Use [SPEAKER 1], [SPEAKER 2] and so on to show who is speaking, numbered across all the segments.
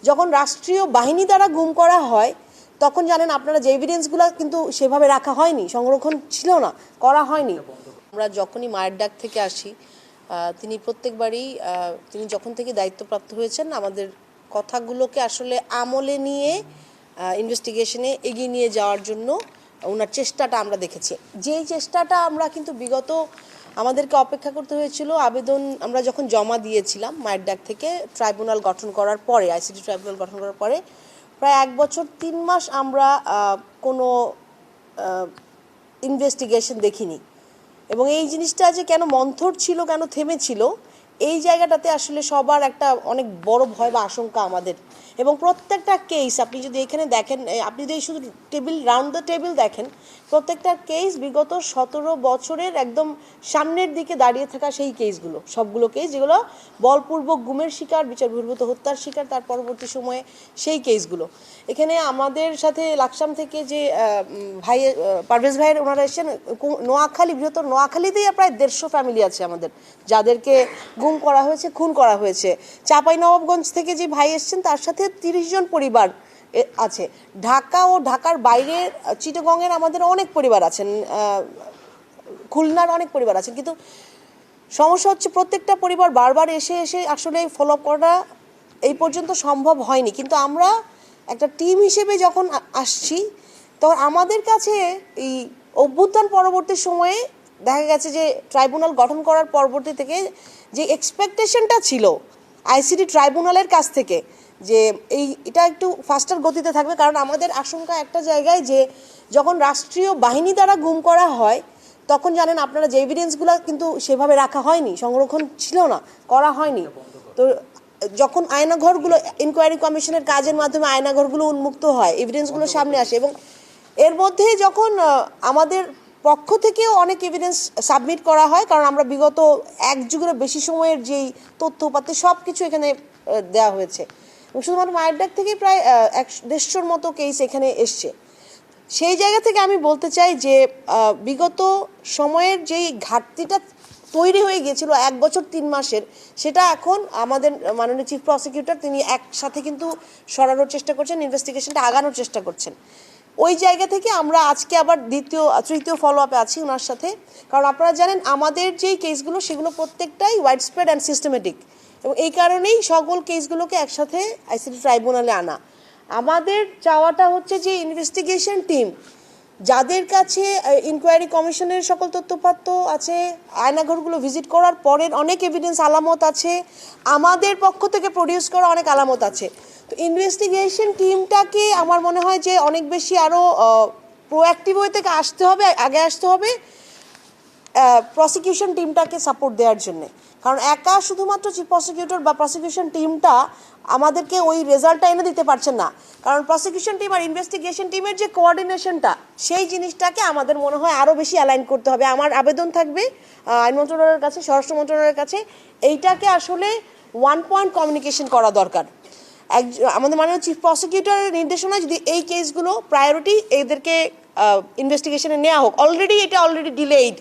[SPEAKER 1] যখন রাষ্ট্রীয় বাহিনী দ্বারা গুম করা হয় তখন জানেন আপনারা যে এভিডেন্সগুলো কিন্তু সেভাবে রাখা হয়নি, সংরক্ষণ ছিল না, করা হয়নি। আমরা যখনই মায়ের ডাক থেকে আসি তিনি প্রত্যেকবারই তিনি যখন থেকে দায়িত্বপ্রাপ্ত হয়েছেন আমাদের কথাগুলোকে আসলে আমলে নিয়ে ইনভেস্টিগেশনে এগিয়ে নিয়ে যাওয়ার জন্য ওনার চেষ্টাটা আমরা দেখেছি। যেই চেষ্টাটা আমরা কিন্তু বিগত আমাদেরকে অপেক্ষা করতে হয়েছিল আবেদন আমরা যখন জমা দিয়েছিলাম মায়ের ডাক থেকে ট্রাইব্যুনাল গঠন করার পরে, আইসিটি ট্রাইব্যুনাল গঠন করার পরে প্রায় 1 বছর 3 মাস আমরা কোনো ইনভেস্টিগেশন দেখিনি। এবং এই জিনিসটা যে কেন মন্থর ছিল, কেন থেমেছিল, এই জায়গাটাতে আসলে সবার একটা অনেক বড় ভয় বা আশঙ্কা আমাদের। এবং প্রত্যেকটা কেস আপনি যদি এখানে দেখেন, আপনি যদি শুধু টেবিল রাউন্ড দ্য টেবিল দেখেন, প্রত্যেকটা কেস বিগত 17 বছরের একদম সামনের দিকে দাঁড়িয়ে থাকা সেই কেসগুলো, সবগুলো কেস যেগুলো বলপূর্বক গুমের শিকার, বিচার বহির্ভূত হত্যার শিকার, তার পরবর্তী সময়ে সেই কেসগুলো। এখানে আমাদের সাথে লাকসাম থেকে যে ভাই পারভেজ ভাইয়ের ওনারা এসেছেন, নোয়াখালী, বৃহত্তর নোয়াখালীতেই প্রায় 150 ফ্যামিলি আছে আমাদের যাদেরকে গুম করা হয়েছে, খুন করা হয়েছে। চাঁপাইনবাবগঞ্জ থেকে যে ভাই এসেছেন তার সাথে 30 জন পরিবার আছে। ঢাকা ও ঢাকার বাইরে চিটাগংয়ের আমাদের অনেক পরিবার আছেন, খুলনার অনেক পরিবার আছেন। কিন্তু সমস্যা হচ্ছে প্রত্যেকটা পরিবার বারবার এসে এসে আসলে ফলো আপ করা এই পর্যন্ত সম্ভব হয়নি। কিন্তু আমরা একটা টিম হিসেবে যখন আসছি তখন আমাদের কাছে এই অভ্যুত্থান পরবর্তী সময়ে দেখা গেছে যে ট্রাইব্যুনাল গঠন করার পরবর্তী থেকে যে এক্সপেকটেশনটা ছিল আইসিটি ট্রাইব্যুনালের কাছ থেকে যে এটা একটু ফাস্টার গতিতে থাকবে, কারণ আমাদের আশঙ্কা একটা জায়গায় যে যখন রাষ্ট্রীয় বাহিনী দ্বারা গুম করা হয় তখন জানেন আপনারা যে এভিডেন্সগুলো কিন্তু সেভাবে রাখা হয়নি, সংরক্ষণ ছিল না, করা হয়নি। তো যখন আয়নাঘরগুলো ইনকোয়ারি কমিশনের কাজের মাধ্যমে আয়নাঘরগুলো উন্মুক্ত হয়, এভিডেন্সগুলো সামনে আসে, এবং এর মধ্যে যখন আমাদের পক্ষ থেকেও অনেক এভিডেন্স সাবমিট করা হয়, কারণ আমরা বিগত 1 যুগেরও বেশি সময়ের যেই তথ্যপাতি সব কিছু এখানে দেওয়া হয়েছে, এবং শুধুমাত্র মায়ের ডাক থেকে প্রায় 150-র মতো কেস এখানে এসছে। সেই জায়গা থেকে আমি বলতে চাই যে বিগত সময়ের যেই ঘাটতিটা তৈরি হয়ে গিয়েছিল 1 বছর 3 মাসের, সেটা এখন আমাদের মাননীয় চিফ প্রসিকিউটর তিনি একসাথে কিন্তু সরানোর চেষ্টা করছেন, ইনভেস্টিগেশনটা আগানোর চেষ্টা করছেন। ওই জায়গা থেকে আমরা আজকে আবার তৃতীয় ফলো আপে আছি ওনার সাথে, কারণ আপনারা জানেন আমাদের যেই কেসগুলো সেগুলো প্রত্যেকটাই ওয়াইড স্প্রেড অ্যান্ড সিস্টেমেটিক, এবং এই কারণেই সকল কেসগুলোকে একসাথে আইসিটি ট্রাইব্যুনালে আনা। আমাদের চাওয়াটা হচ্ছে যে ইনভেস্টিগেশন টিম যাদের কাছে ইনকোয়ারি কমিশনের সকল তথ্যপাত্র আছে, আয়নাঘরগুলো ভিজিট করার পরের অনেক এভিডেন্স আলামত আছে, আমাদের পক্ষ থেকে প্রডিউস করা অনেক আলামত আছে, তো ইনভেস্টিগেশন টিমটাকে আমার মনে হয় যে অনেক বেশি আরও প্রোঅ্যাক্টিভ ওয়ে থেকে আগে আসতে হবে প্রসিকিউশন টিমটাকে সাপোর্ট দেওয়ার জন্যে। কারণ একা শুধুমাত্র চিফ প্রসিকিউটর বা প্রসিকিউশন টিমটা আমাদেরকে ওই রেজাল্টটা এনে দিতে পারছেন না, কারণ প্রসিকিউশন টিম আর ইনভেস্টিগেশন টিমের যে কোঅর্ডিনেশনটা সেই জিনিসটাকে আমাদের মনে হয় আরও বেশি অ্যালাইন করতে হবে। আমার আবেদন থাকবে আইন মন্ত্রণালয়ের কাছে, স্বরাষ্ট্র মন্ত্রণালয়ের কাছে, এইটাকে আসলে 1 পয়েন্ট কমিউনিকেশন করা দরকার। আমাদের মাননীয় চিফ প্রসিকিউটরের নির্দেশনায় যদি এই কেসগুলো প্রায়োরিটি এদেরকে ইনভেস্টিগেশনে নেওয়া হোক, অলরেডি ডিলেইড,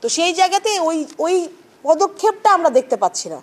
[SPEAKER 1] তো সেই জায়গাতে ওই পদক্ষেপটা আমরা দেখতে পাচ্ছি না।